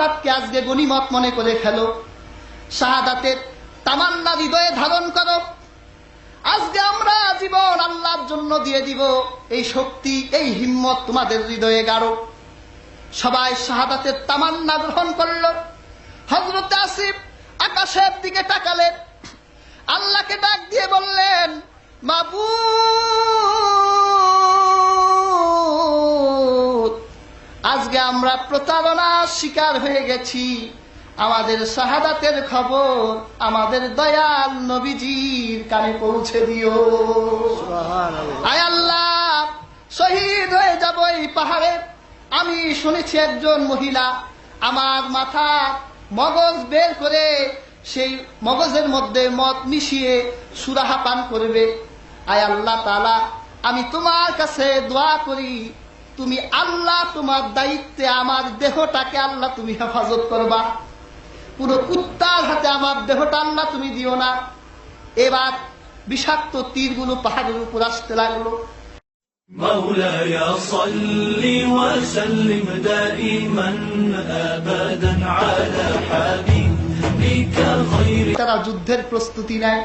শাহাদাতকে আজকে গনিমত মনে করে ফেলো, শাহাদাতের তামান্না হৃদয়ে ধারণ করো। আজকে আমরা জীবন আল্লাহর জন্য দিয়ে দিব, এই শক্তি এই হিম্মত তোমাদের হৃদয়ে গাড়ো। সবাই শাহাদাতের তামান্না গ্রহণ করল। হযরত আসিফ আকাশের দিকে তাকালেন, আল্লাহকে ডাক দিয়ে বললেন, মাবুদ, আজকে আমরা প্রতারণার শিকার হয়ে গেছি, আমাদের শাহাদাতের খবর আমাদের দয়াল নবীজির কানে পৌঁছে দিও। আয় আল্লাহ, শহীদ হয়ে যাব এই পাহাড়ে। আমি শুনেছি একজন মহিলা আমার মাথা মগজ বের করে সেই মগজের মধ্যে মদ মিশিয়ে সুরাহা পান করবে। আয় আল্লাহ তাআলা, আমি তোমার কাছে দোয়া করি, তুমি আল্লাহ তোমার দায়িত্বে আমার দেহটাকে আল্লাহ তুমি হেফাজত করবা। পুরো কুত্তার হাতে আমার দেহটা আল্লাহ তুমি দিও না। এবার বিষাক্ত তীরগুলো পাহাড়ের উপর আসতে লাগলো। مولاي صل وسلم دائما ابدا على حبيبك خير। তারা যুদ্ধের প্রস্তুতি নেয়।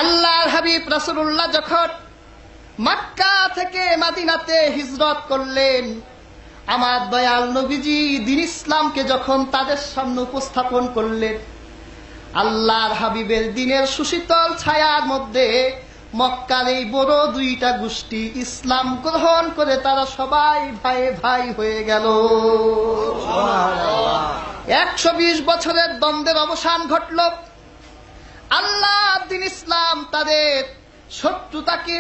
আল্লাহর হাবিব রাসূলুল্লাহ যখন মক্কা থেকে মদিনাতে হিজরত করলেন, আমার দয়াল নবীজি দ্বীন ইসলামকে যখন তাদের সামনে উপস্থাপন করলেন, আল্লাহর হাবিবের দ্বীনের সুশীতল ছায়ার মধ্যে মক্কার এই বড় দুইটা গোষ্ঠী ইসলাম গ্রহণ করে তারা সবাই ভাই ভাই হয়ে গেল। 120 বছরের দ্বন্দ্বের অবসান ঘটল। আল্লাহ দ্বীন ইসলাম তাদের শত্রুতাকে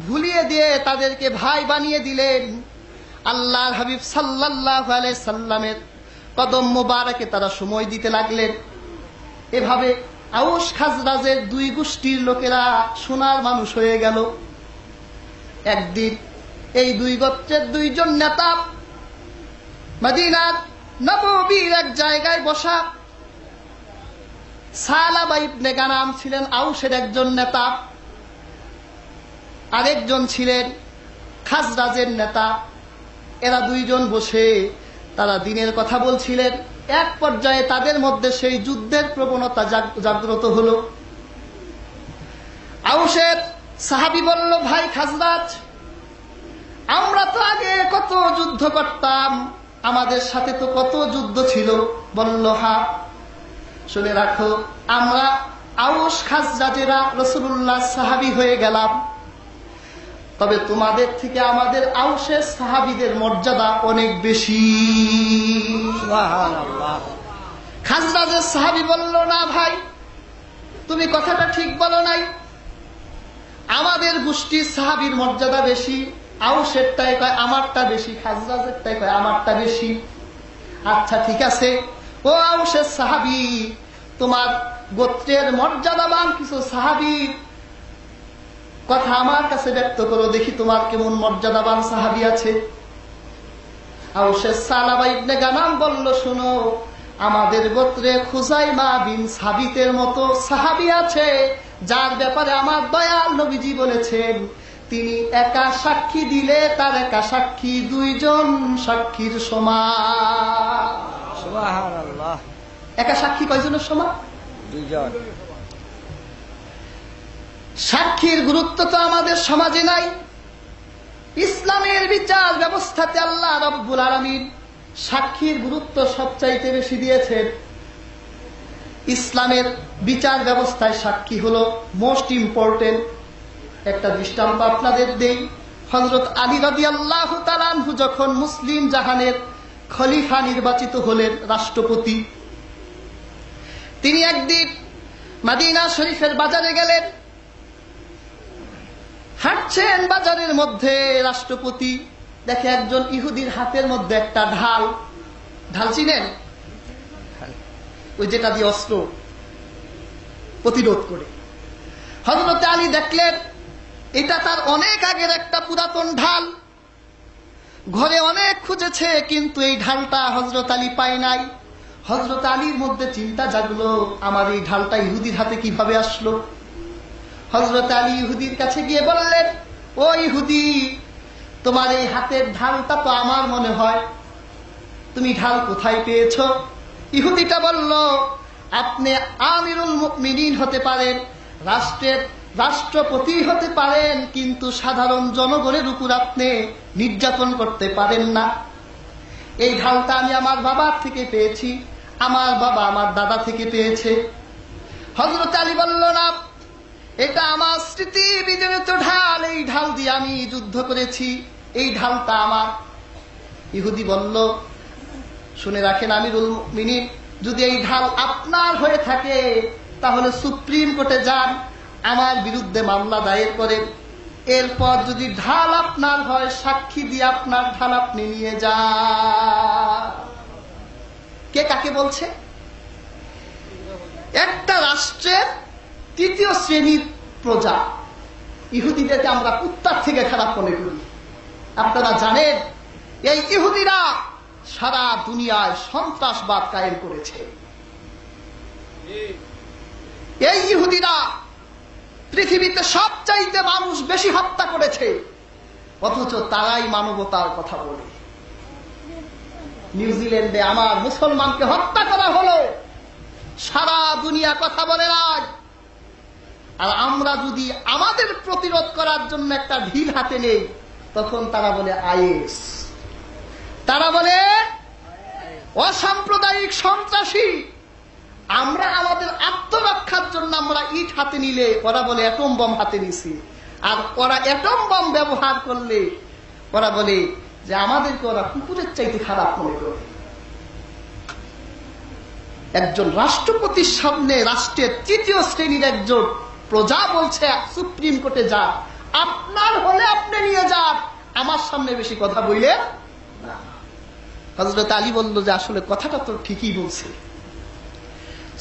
ভুলিয়ে দিয়ে তাদেরকে ভাই বানিয়ে দিলেন। আল্লাহর হাবিব সাল্লাল্লাহু আলাইহি সাল্লামের কদম মোবারকে তারা সময় দিতে লাগলেন। এভাবে আউস খাজরাজের দুই গোষ্ঠীর লোকেরা সোনার মানুষ হয়ে গেল। একদিন এই দুই গোত্রের দুইজন নেতা মদিনার নববীর এক জায়গায় বসা। সালাবা ইবনে গানাম ছিলেন আউসের একজন নেতা, আরেকজন ছিলেন খাজরাজের নেতা। এরা দুইজন বসে তারা দ্বীনের কথা বলছিলেন। এক পর্যায়ে তাদের মধ্যে সেই যুদ্ধের প্রবণতা জাগ্রত হলো। আউসের সাহাবী বলল, ভাই খাজরাজ, আমরা তো আগে কত যুদ্ধ করতাম, আমাদের সাথে তো কত যুদ্ধ ছিল। বলল, হ্যাঁ, শুনে রাখো, আমরা আউস খাজরাজেরা রাসূলুল্লাহ সাহাবী হয়ে গেলাম, তবে তোমাদের থেকে আমাদের আউসের সাহাবীদের মর্যাদা অনেক বেশি। সুবহানাল্লাহ। খাজরাজের সাহাবী বলল, না ভাই, তুমি কথাটা ঠিক বলো নাই, আমাদের গোষ্ঠীর সাহাবীর মর্যাদা বেশি। আউসেরটাই কয় আমারটা বেশি, খাজরাজেরটাই কয় আমারটা বেশি। আচ্ছা ঠিক আছে, ও আউসের সাহাবী, তোমার গোত্রের মর্যাদাবান কিছু সাহাবীর কথা আমার কাছে ব্যক্ত করো, দেখি তোমার কেমন মর্যাদাবান সাহাবী আছে। আউসের সালাবা ইবনে গানাম বলল, শোনো, আমাদের গোত্রে খুজাইমা বিন সাবিতের মতো সাহাবী আছে, যার ব্যাপারে আমার দয়াল নবীজি বলেছেন, তিনি একা সাক্ষী দিলে তার একা সাক্ষী দুইজন সাক্ষীর সমান। সুবহানাল্লাহ। একা সাক্ষী কয়জনের সমান? দুইজন। সাক্ষীর গুরুত্ব তো আমাদের সমাজে নাই। ইসলামের বিচার ব্যবস্থাতে আল্লাহ রাব্বুল আলামিন সাক্ষীর গুরুত্ব সবচাইতে বেশি দিয়েছেন। ইসলামের বিচার ব্যবস্থায় সাক্ষী হলো মোস্ট ইম্পর্টেন্ট। একটা দৃষ্টান্ত আপনাদের দেই। হযরত আলী রাদিয়াল্লাহু তাআলা আনহু যখন মুসলিম জাহানের খলিফা নির্বাচিত হলেন, রাষ্ট্রপতি, তিনি একদিন মদিনা শরীফের বাজারে গেলেন। হাঁটছেন বাজারের মধ্যে, রাষ্ট্রপতি দেখে একজন ইহুদির হাতের মধ্যে একটা ঢাল। ঢাল চিনেন? ওই যেটা দিয়ে অস্ত্র প্রতিরোধ করে। হযরত আলী দেখলেন এটা তার অনেক আগের একটা পুরাতন ঢাল। ঘরে অনেক খুঁজেছে, কিন্তু এই ঢালটা হযরত আলী পায় নাই। হযরত আলীর মধ্যে চিন্তা জাগলো, আমার এই ঢালটা ইহুদির হাতে কিভাবে আসলো। হযরত আলী ইহুদির কাছে গিয়ে বললেন, ও ইহুদি, তোমার এই হাতের ঢালটা তো আমার মনে হয় তুমি ঢাল কোথায় পেয়েছ? ইহুদিটা বলল, আপনি আমিরুল মুমিনিন হতে পারেন, রাষ্ট্রপতি হতে পারেন, কিন্তু সাধারণ জনগণের উপর আপনি নির্যাতন করতে পারেন না। এই ঢালটা আমি আমার বাবার থেকে পেয়েছি, আমার বাবা আমার দাদা থেকে পেয়েছে। হযরত আলী বলল, না, এটা আমার স্মৃতি বিজড়িত ঢাল, এই ঢাল দিয়ে আমি যুদ্ধ করেছি, এই ঢালটা আমার। ইহুদি বলল, শুনে রাখেন আমিরুল মুমিনিন, যদি এই ঢাল আপনার হয়ে থাকে তাহলে সুপ্রিম কোর্টে যান, আমার বিরুদ্ধে মামলা দায়ের করেন। এরপর যদি ঢাল আপনার হয়, সাক্ষী দিয়ে আপনার ঢাল আপনি নিয়ে যান। কে কাকে বলছে? একটা রাষ্ট্রের তৃতীয় শ্রেণীর প্রজা। ইহুদিদেরকে আমরা কুত্তার থেকে খারাপ মনে করি। আপনারা জানেন, এই ইহুদিরা সারা দুনিয়ায় সন্ত্রাসবাদ কায়েম করেছে। এই ইহুদিরা পৃথিবীতে সবচাইতে মানুষ বেশি হত্যা করেছে, অথচ তারাই মানবতার কথা বলে। নিউজিল্যান্ডে আমার মুসলমানকে হত্যা করা হলো, সারা দুনিয়া কথা বলে নাই। আর আমরা যদি আমাদের প্রতিরোধ করার জন্য একটা ঢিল হাতে নেই, তখন তারা বলে আইএস, তারা বলে অসাম্প্রদায়িক সন্ত্রাসী। আমরা আমাদের আত্মরক্ষার জন্য আমরা ইট হাতে নিলে ওরা বলে অ্যাটম বম হাতে নিছি, আর ওরা অ্যাটম বম ব্যবহার করলে ওরা বলে যে আমাদেরকে ওরা কুকুরের চাইতে খারাপ মনে করে। একজন রাষ্ট্রপতির সামনে রাষ্ট্রের তৃতীয় শ্রেণীর একজন প্রজা বলছে সুপ্রিম কোর্টে যা, আপনার হলে আপনি নিয়ে যান, আমার সামনে বেশি কথা বললেন না। হযরত আলী বলল যে আসলে কথাটা তো ঠিকই বলছে।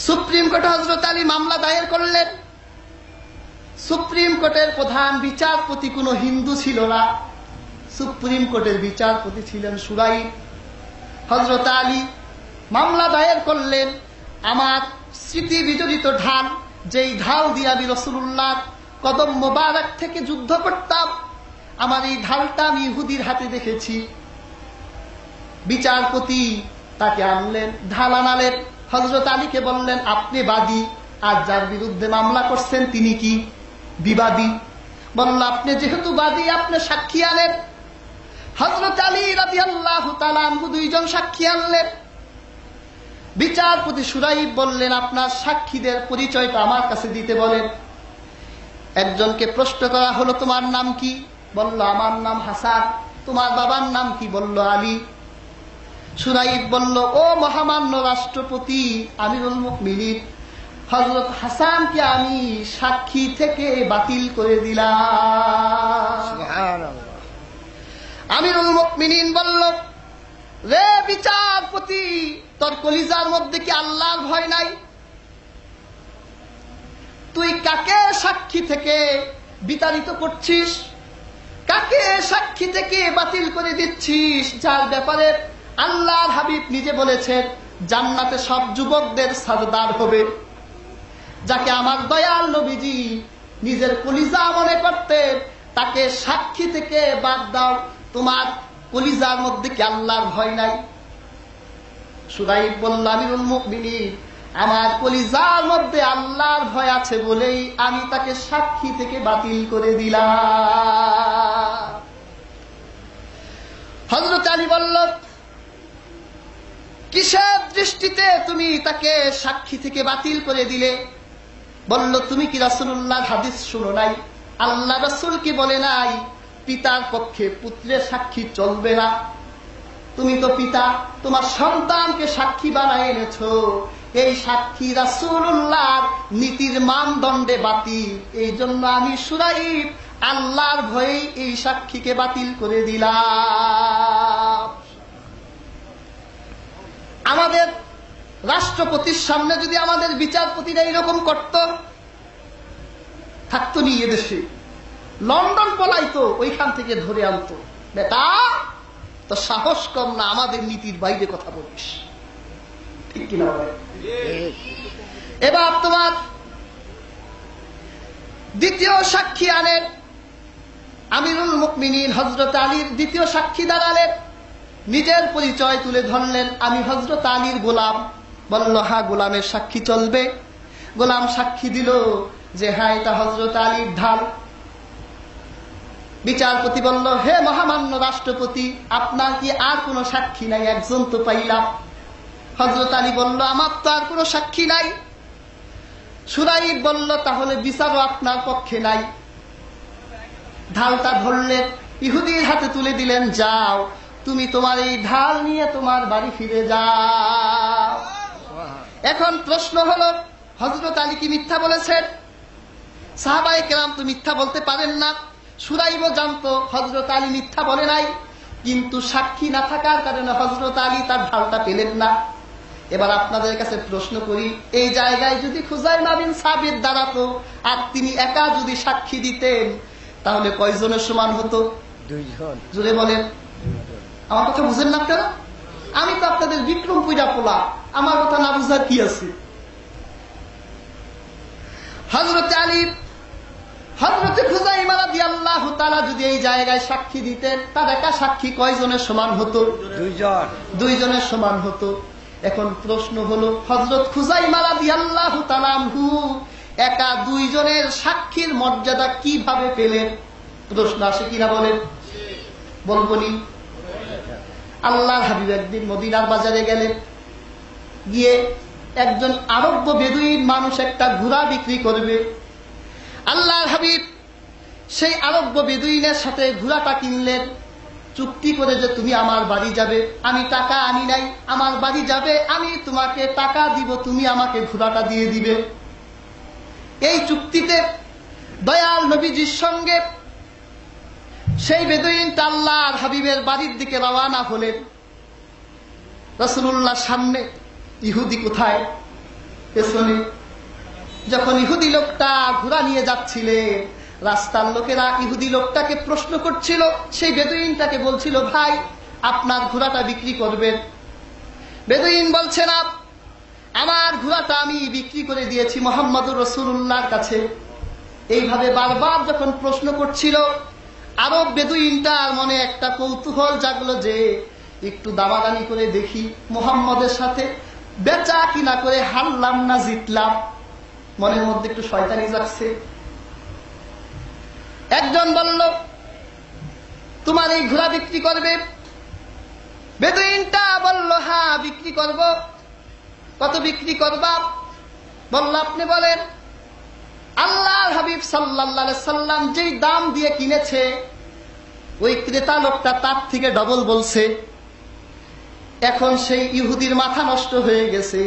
সুপ্রিম কোর্টে হযরত আলী মামলা দায়ের করলেন। সুপ্রিম কোর্টের প্রধান বিচারপতি কোনো হিন্দু ছিল না, সুপ্রিম কোর্টের বিচারপতি ছিলেন শুরাইব। হযরত আলী মামলা দায়ের করলেন, আমার স্মৃতি বিজড়িত ঢাল, যেই ঢাল দিয়ে আমি রাসূলুল্লাহ কদম মোবারক থেকে যুদ্ধ করতাম, আমার এই ঢালটা আমি ইহুদির হাতে দেখেছি। বিচারপতি তাকে আনলেন, ঢাল আনালেন, হযরত আলীকে বললেন আপনি বাদী, আর যার বিরুদ্ধে মামলা করছেন তিনি কি? বিবাদী। বলল আপনি যেহেতু বাদী, আপনি সাক্ষী আনেন। হযরত আলী রাদিয়াল্লাহু তাআলা আনহু দুইজন সাক্ষী আনলেন। বিচারপতি শুরাইব বললেন আপনার সাক্ষীদের পরিচয়টা আমার কাছে দিতে বলেন। একজনকে প্রশ্ন করা হলো তোমার নাম কি? বলল আমার নাম হাসান। তোমার বাবার নাম কি? বলল আলী। শুরাইব বলল ও মহামান্য রাষ্ট্রপতি আমিরুল মুমিনিন, হযরত হাসানকে আমি সাক্ষী থেকে বাতিল করে দিলাম। সুবহানাল্লাহ। আমিরুল মুমিনিন বলল রে বিচারপতি, তোর কলিজার মধ্যে কি আল্লাহর ভয় নাই? তুই কাকে সাক্ষী থেকে বিতাড়িত করছিস? কাকে সাক্ষী থেকে বাতিল করে দিচ্ছিস? যার ব্যাপারে আল্লাহর হাবিব নিজে বলেছেন জান্নাতে সব যুবকদের সাজদার হবে, যাকে আমার দয়াল নবীজি নিজের কলিজা মনে করতেন, তাকে সাক্ষী থেকে বাদ দাও। তোমার কলিজার মধ্যে কি আল্লাহর ভয় নাই? শুরাইব বলল আমিরুল মুমিনিন, আমার কলিজার মধ্যে আল্লাহর ভয় আছে বলেই আমি তাকে সাক্ষী থেকে বাতিল করে দিলাম। হযরত আলী বলল কিসের দৃষ্টিতে তুমি তাকে সাক্ষী থেকে বাতিল করে দিলে? বলল তুমি কি রাসূলুল্লাহর হাদিস শুনো নাই? আল্লাহ রাসূল কি বলে নাই পিতার পক্ষে পুত্রের সাক্ষী চলবে না? তুমি তো পিতা, তোমার সন্তানকে সাক্ষী বানায় এনেছো, এই সাক্ষী রাসূলুল্লাহর নীতির মানদণ্ডে বাতিল। এই জন্য আমি শুরাইব আল্লাহর ভয়ে এই সাক্ষীকে বাতিল করে দিলাম। আমাদের রাষ্ট্রপতির সামনে যদি আমাদের বিচারপতিরা এরকম করত, থাকতো নি এদেশে, লন্ডন পলাইতো, ওইখান থেকে ধরে আনতো, বেটা তো সাহস কম না, আমাদের নীতির বাইরে কথা বলিস। ঠিক কিনা ভাই? এবার তোমার দ্বিতীয় সাক্ষী আনেন আমিরুল মুমিনিন হযরত আলীর দ্বিতীয় সাক্ষী দাঁড়ালেন। নিজের পরিচয় তুলে ধরলেন, আমি হযরত আলীর গোলাম। বলল, হ্যাঁ, গোলামের সাক্ষী চলবে। গোলাম সাক্ষী দিল যে হ্যাঁ, এটা হযরত আলীর ঢাল। বিচারপতি বলল, হে মহামান্য রাষ্ট্রপতি, আপনার কি আর কোনো সাক্ষী নাই? একজন তো পাইলাম। হযরত আলী বলল, আমার তো আর কোনো সাক্ষী নাই। সুরাইব বলল, তাহলে বিচারও আপনার পক্ষে নাই। ঢালটা ধরলেন, ইহুদির হাতে তুলে দিলেন, যাও, তুমি তোমার এই ঢাল নিয়ে তোমার বাড়ি ফিরে যাও। এখন প্রশ্ন হলো, হযরত আলী কি মিথ্যা বলেছেন? সাহাবায়ে কেরাম তো মিথ্যা বলতে পারেন না। সুরাইবও জানতো হযরত আলী মিথ্যা বলে নাই, কিন্তু সাক্ষী না থাকার কারণে হযরত আলী তার ঢালটা পেলেন না। এবার আপনাদের কাছে প্রশ্ন করি, এই জায়গায় যদি খুজাইমা বিন সাবিত দাঁড়াতো আর তিনি একা যদি সাক্ষী দিতেন, তাহলে কয়জনের সমান হতো? 2 জন। জোরে বলেন। আমার কথা বুঝেন না আপনারা? আমি তো আপনাদের বিক্রমপুরা পোলা, আমার কথা না বুঝার কি আছে? হযরত আলী, হযরত খুজাইমা রাদিয়াল্লাহু তাআলা যদি এই জায়গায় সাক্ষী দিতেন, তার একা সাক্ষী কয়জনের সমান হতো? 2 জন। 2 জনের সমান হতো। এখন প্রশ্ন হলো, হযরত খুজাইমা রাদিয়াল্লাহু তাআলা আনহু একা 2 জনের সাক্ষীর মর্যাদা কিভাবে পেলেন? প্রশ্ন আসে কিনা বলেন? বলবনি? আল্লাহর হাবিব একদিন মদিনার বাজারে গেলেন, গিয়ে একজন আরব্য বেদুইন মানুষ একটা ঘোড়া বিক্রি করবে। আল্লাহর হাবিব সেই আরব্য বেদুইনের সাথে ঘোড়াটা কিনলেন, চুক্তি করে যে তুমি আমার বাড়ি যাবে, আমি টাকা আনি নাই, আমার বাড়ি যাবে, আমি তোমাকে টাকা দিব, তুমি আমাকে ঘোড়াটা দিয়ে দিবে। এই চুক্তিতে দয়াল নবীজির সঙ্গে সেই বেদুইনটা আল্লাহর হাবিবের বাড়ির দিকে রওয়ানা হলেন। রাসূলুল্লাহর সামনে, ইহুদি কোথায়? পেছনে। যখন ইহুদি লোকটা ঘোড়া নিয়ে যাচ্ছিলেন, রাস্তার লোকেরা ইহুদি লোকটাকে প্রশ্ন করছিল, সেই বেদুইনটাকে বলছিল, ভাই, আপনার ঘোড়াটা বিক্রি করবেন? বেদুইন বলছে, না, আমার ঘোড়াটা আমি বিক্রি করে দিয়েছি মুহাম্মদুর রাসূলুল্লাহর কাছে। এইভাবে বারবার যখন প্রশ্ন করছিল, আরব বেদুইনটার মনে একটা কৌতূহল জাগলো যে একটু দামাদামি করে দেখি মুহাম্মদের সাথে বেচা কিনা করে হারলাম না জিতলাম। মনের মধ্যে একটু শয়তানি জাগছে। একজন বলল, তোমার এই ঘোড়া বিক্রি করবে? বেদুইনটা বলল, হ্যাঁ, বিক্রি করব। কত বিক্রি করবা? বলল, আপনি বলেন। আল্লাহর হাবিব সাল্লাল্লাহু আলাইহি সাল্লাম যেই দাম দিয়ে কিনেছে, ওই ক্রেতা লোকটা তার থেকে ডবল বলছে। এখন সেই ইহুদির মাথা নষ্ট হয়ে গেছে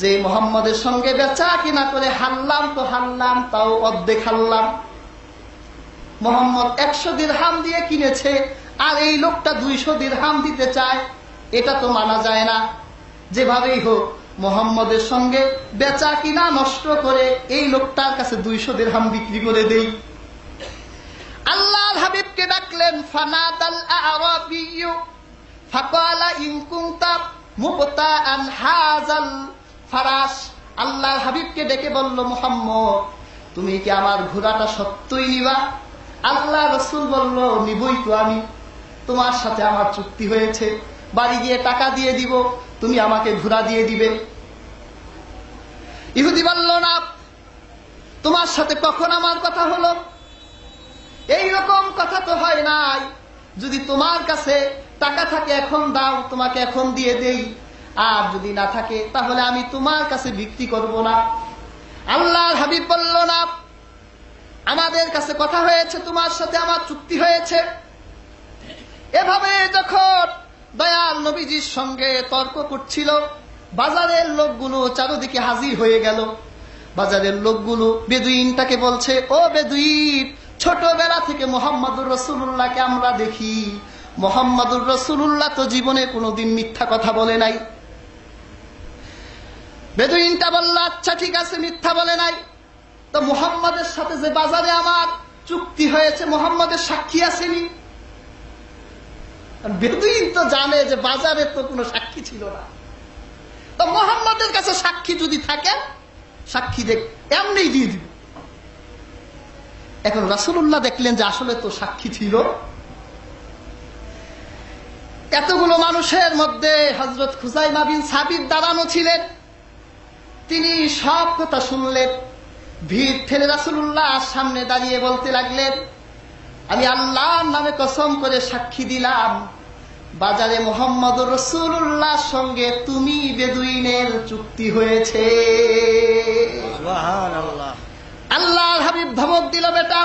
যে মুহাম্মদের সঙ্গে বেচা কিনা করে হারলাম তো হারলাম, তাও অর্ধেক হারলাম। মুহাম্মদ 100 দিরহাম দিয়ে কিনেছে, আর এই লোকটা 200 দিরহাম দিতে চায়, এটা তো মানা যায় না। যেভাবেই হোক মুহাম্মদের সঙ্গে বেচা কিনা নষ্ট করে এই লোকটার কাছে 200 দিরহাম বিক্রি করে দেই। আল্লাহর হাবিবকে ডাকলেন, ফানাদাল আরাবিয়্যু ফাকালা ইন কুনতা মুবতাআন হাযাল ফারাস। আল্লাহর হাবিবকে ডেকে বলল, মুহাম্মদ, তুমি কি আমার ঘোড়াটা সত্যই নিবা? আল্লাহ রাসূল বলল, নিবই তো আমি, তোমার সাথে আমার চুক্তি হয়েছে, বাড়ি গিয়ে টাকা দিয়ে দিব, তুমি আমাকে ঘোড়া দিয়ে দিবে। ইহুদি বলল, না, তোমার সাথে কখন আমার কথা হলো? এই রকম কথা তো হয় নাই। যদি তোমার কাছে টাকা থাকে এখন দাও, তোমাকে এখন দিয়ে দেই, আর যদি না থাকে তাহলে আমি তোমার কাছে বিক্রি করব না। আল্লাহর হাবিব বলল, না, আমাদের কাছে কথা হয়েছে, তোমার সাথে আমার চুক্তি হয়েছে। এভাবে যখন দয়াল নবীজির সঙ্গে তর্ক করছিল, বাজারের লোকগুলো চারদিকে হাজির হয়ে গেল। বাজারের লোকগুলো বেদুইনটাকে বলছে, ও বেদুইন, ছোটবেলা থেকে মুহাম্মদুর রাসূলুল্লাহকে আমরা দেখি, মুহাম্মদুর রাসূলুল্লাহ তো জীবনে কোনোদিন মিথ্যা কথা বলে নাই। বেদুইনটা বলল, আচ্ছা ঠিক আছে, মিথ্যা বলে নাই। তো মুহাম্মদের সাথে যে বাজারে আমার চুক্তি হয়েছে, মুহাম্মদের সাক্ষী আসেনি? বেদুইন তো জানে যে বাজারে তো কোনো সাক্ষী ছিল না। তো মুহাম্মদের কাছে সাক্ষী যদি থাকে, সাক্ষী দেখ, এমনি দিয়ে দিবে। এখন রাসূলুল্লাহ দেখলেন যে আসলে তো সাক্ষী ছিল। এতগুলো মানুষ মানুষের মধ্যে হযরত খুজাইমা বিন সাবিত দাঁড়ানো ছিলেন। তিনি সব কথা শুনলেন। ভিড় ঠেলে রাসূলুল্লাহ সামনে দাঁড়িয়ে বলতে লাগলেন, আমি আল্লাহর নামে কসম করে সাক্ষী দিলাম, বাজারে মুহাম্মদুর রাসূলুল্লাহর সঙ্গে তুমি বেদুইনের চুক্তি হয়েছে। সুবহানাল্লাহ। আল্লাহর হাবিব ধমক দিল, বেটা